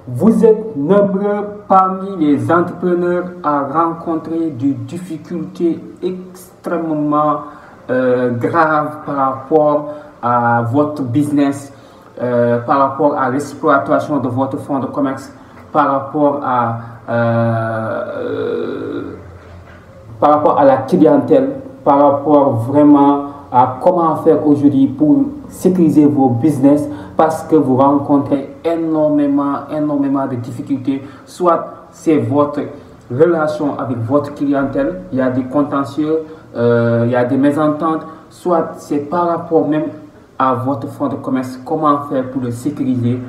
Vous êtes nombreux parmi les entrepreneurs à rencontrer des difficultés extrêmement graves par rapport à votre business, par rapport à l'exploitation de votre fonds de commerce, par rapport à la clientèle, par rapport vraiment à comment faire aujourd'hui pour sécuriser vos business parce que vous rencontrez énormément de difficultés. Soit c'est votre relation avec votre clientèle, il y a des contentieux, il y a des mésententes, soit c'est par rapport même à votre fonds de commerce, comment faire pour le sécuriser.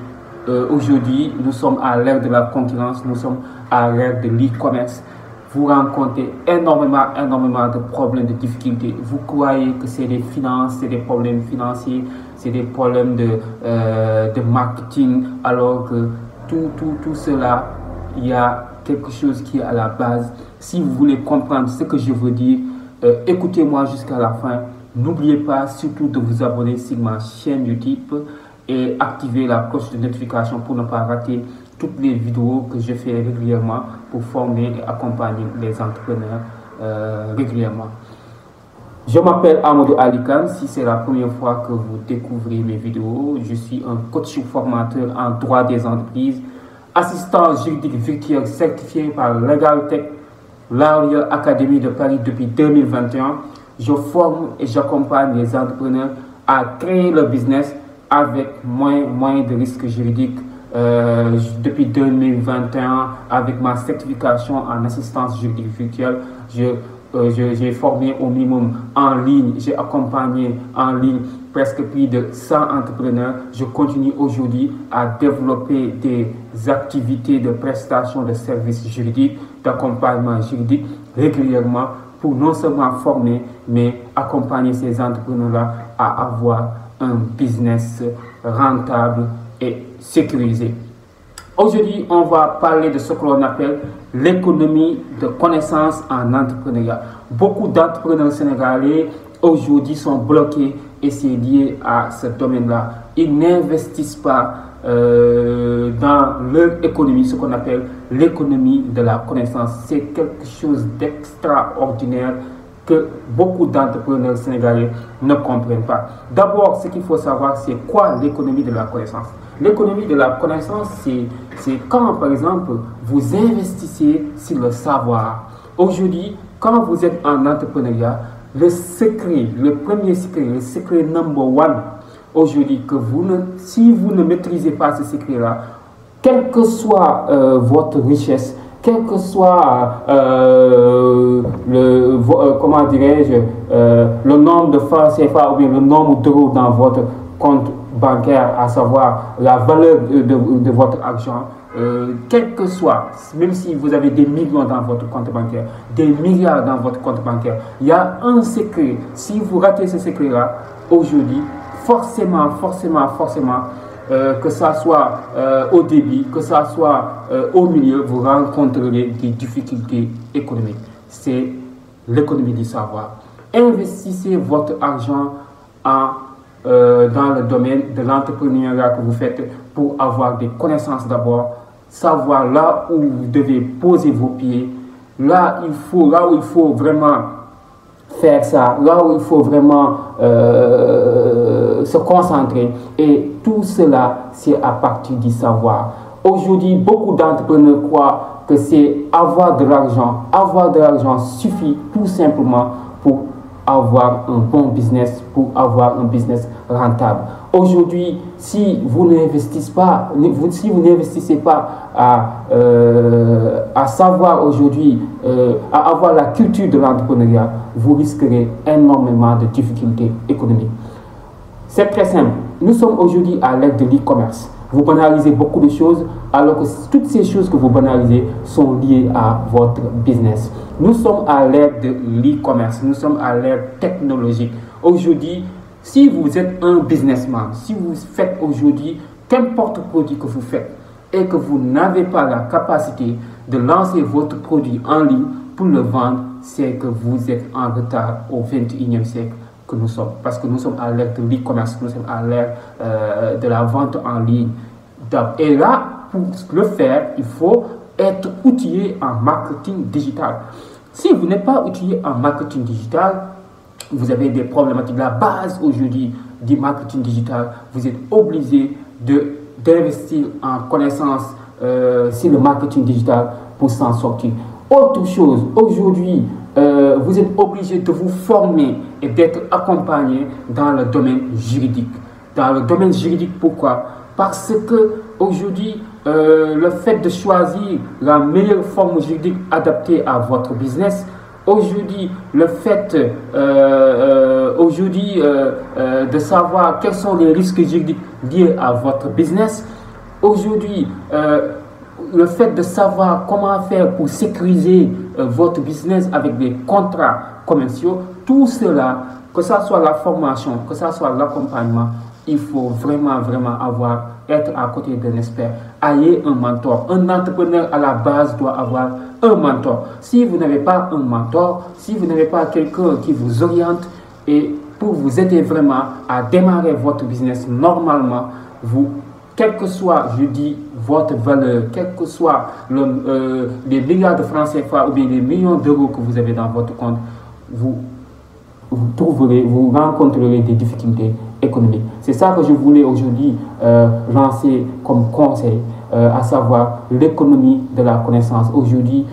Aujourd'hui, nous sommes à l'ère de la concurrence, nous sommes à l'ère de l'e-commerce. Vous rencontrez énormément de problèmes, de difficultés. Vous croyez que c'est des finances, c'est des problèmes financiers, c'est des problèmes de marketing, alors que tout cela, il y a quelque chose qui est à la base. Si vous voulez comprendre ce que je veux dire, écoutez-moi jusqu'à la fin. N'oubliez pas surtout de vous abonner sur ma chaîne YouTube et activer la cloche de notification pour ne pas rater toutes les vidéos que je fais régulièrement pour former et accompagner les entrepreneurs régulièrement. Je m'appelle Amadou Alikan. Si c'est la première fois que vous découvrez mes vidéos, je suis un coach formateur en droit des entreprises, assistant juridique virtuel certifié par LegalTech, Laurier Academy de Paris depuis 2021. Je forme et j'accompagne les entrepreneurs à créer leur business avec moins de risques juridiques. Depuis 2021, avec ma certification en assistance juridique virtuelle, j'ai formé au minimum en ligne, j'ai accompagné en ligne presque plus de 100 entrepreneurs. Je continue aujourd'hui à développer des activités de prestation de services juridiques, d'accompagnement juridique régulièrement pour non seulement former, mais accompagner ces entrepreneurs-là à avoir un business rentable et sécurisé. Aujourd'hui, on va parler de ce que l'on appelle l'économie de connaissance en entrepreneuriat. Beaucoup d'entrepreneurs sénégalais aujourd'hui sont bloqués et c'est lié à ce domaine-là. Ils n'investissent pas dans leur économie, ce qu'on appelle l'économie de la connaissance. C'est quelque chose d'extraordinaire que beaucoup d'entrepreneurs sénégalais ne comprennent pas. D'abord, ce qu'il faut savoir, c'est quoi l'économie de la connaissance. L'économie de la connaissance, c'est quand, par exemple, vous investissez sur le savoir. Aujourd'hui, quand vous êtes en entrepreneuriat, le secret, le premier secret, le secret number one, aujourd'hui, si vous ne maîtrisez pas ce secret-là, quelle que soit votre richesse, quel que soit le nombre de francs CFA ou bien le nombre d'euros dans votre compte bancaire, à savoir la valeur de votre argent, quel que soit, même si vous avez des millions dans votre compte bancaire, des milliards dans votre compte bancaire, il y a un secret. Si vous ratez ce secret-là, aujourd'hui, forcément, que ça soit au début, que ça soit au milieu, vous rencontrerez des difficultés économiques. C'est l'économie du savoir. Investissez votre argent dans le domaine de l'entrepreneuriat que vous faites pour avoir des connaissances d'abord, savoir là où vous devez poser vos pieds, là où il faut vraiment faire ça, là où il faut vraiment se concentrer. Et tout cela, c'est à partir du savoir. Aujourd'hui, beaucoup d'entrepreneurs croient que c'est avoir de l'argent. Avoir de l'argent suffit tout simplement pour avoir un bon business, pour avoir un business rentable. Aujourd'hui, si vous n'investissez pas, à savoir aujourd'hui, à avoir la culture de l'entrepreneuriat, vous risquerez énormément de difficultés économiques. C'est très simple. Nous sommes aujourd'hui à l'ère de l'e-commerce. Vous banalisez beaucoup de choses alors que toutes ces choses que vous banalisez sont liées à votre business. Nous sommes à l'ère de l'e-commerce, nous sommes à l'ère technologique. Aujourd'hui, si vous êtes un businessman, si vous faites aujourd'hui qu'importe produit que vous faites et que vous n'avez pas la capacité de lancer votre produit en ligne pour le vendre, c'est que vous êtes en retard au 21e siècle que nous sommes. Parce que nous sommes à l'ère de l'e-commerce, nous sommes à l'ère de la vente en ligne. Et là, pour le faire, il faut être outillé en marketing digital. Si vous n'êtes pas outillé en marketing digital, vous avez des problématiques. La base aujourd'hui du marketing digital, vous êtes obligé d'investir en connaissance sur le marketing digital pour s'en sortir. Autre chose, aujourd'hui, vous êtes obligé de vous former et d'être accompagné dans le domaine juridique. Dans le domaine juridique, pourquoi? Parce que aujourd'hui, le fait de choisir la meilleure forme juridique adaptée à votre business, aujourd'hui, le fait de savoir quels sont les risques juridiques liés à votre business, aujourd'hui, le fait de savoir comment faire pour sécuriser votre business avec des contrats commerciaux, tout cela, que ce soit la formation, que ce soit l'accompagnement, il faut vraiment être à côté d'un expert. Ayez un mentor. Un entrepreneur à la base doit avoir un mentor. Si vous n'avez pas un mentor, si vous n'avez pas quelqu'un qui vous oriente et pour vous aider vraiment à démarrer votre business normalement, quel que soit, je dis, votre valeur, quel que soit les milliards de francs CFA ou bien les millions d'euros que vous avez dans votre compte, vous rencontrerez des difficultés économiques. C'est ça que je voulais aujourd'hui lancer comme conseil, à savoir l'économie de la connaissance. Aujourd'hui,